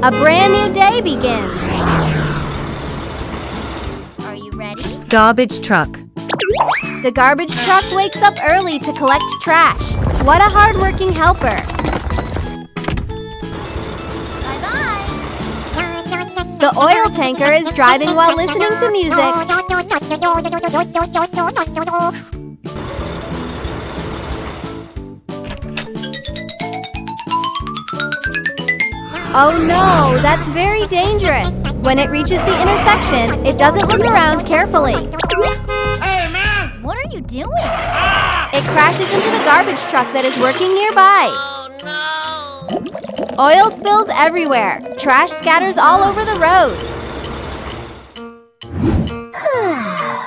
A brand new day begins. Are you ready? Garbage truck. The garbage truck wakes up early to collect trash. What a hardworking helper. Bye-bye. The oil tanker is driving while listening to music. Oh no, that's very dangerous. When it reaches the intersection, it doesn't look around carefully. Hey, man! What are you doing? It crashes into the garbage truck that is working nearby. Oh, no! Oil spills everywhere. Trash scatters all over the road.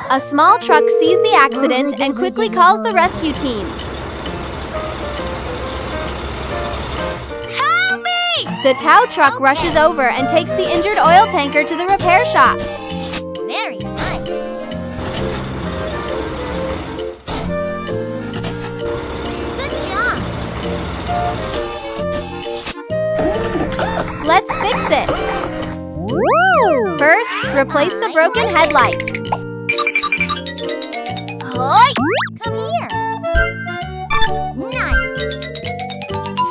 A small truck sees the accident and quickly calls the rescue team. Help me! The tow truck rushes over and takes the injured oil tanker to the repair shop. Very nice. Good job. Let's fix it. First, replace the broken headlight. Hoi! Come here. Nice.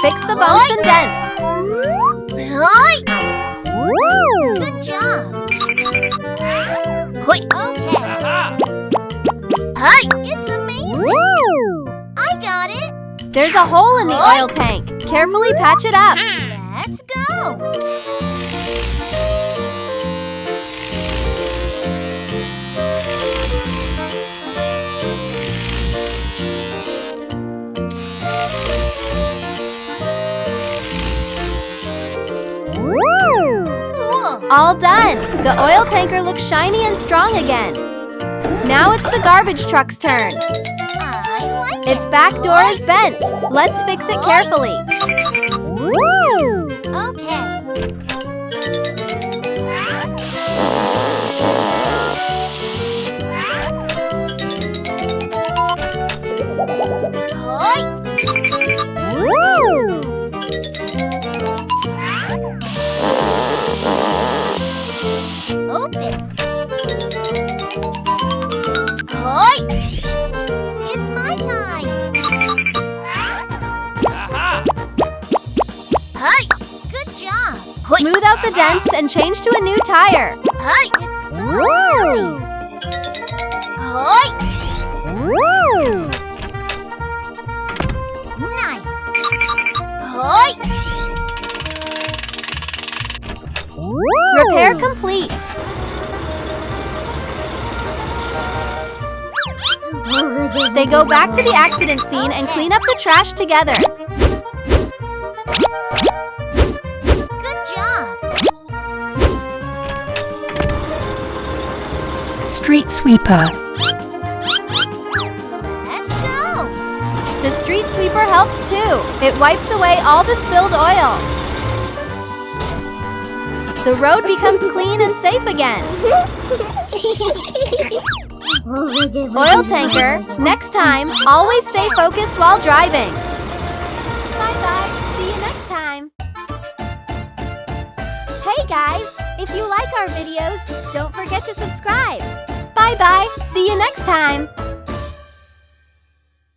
Fix the bumps and dents. Hoi! Good job. Hoi! Okay. Hi! It's amazing. I got it. There's a hole in the oil tank. Carefully patch it up. Let's go. Cool. All done. The oil tanker looks shiny and strong again. Now it's the garbage truck's turn. I like Its back door is bent. Let's fix it carefully. Okay. Hoi! Open. Hoi! It's my time. Hi! Good job. Hoi! Smooth out the dents and change to a new tire. Hi! It's so nice. Hoi! Nice. Hoi! Repair complete. They go back to the accident scene and clean up the trash together. Good job. Street sweeper. Let's go. The street sweeper helps too. It wipes away all the spilled oil. The road becomes clean and safe again. Oil tanker, next time, always stay focused while driving. Bye-bye. See you next time. Hey guys, if you like our videos, don't forget to subscribe. Bye-bye. See you next time.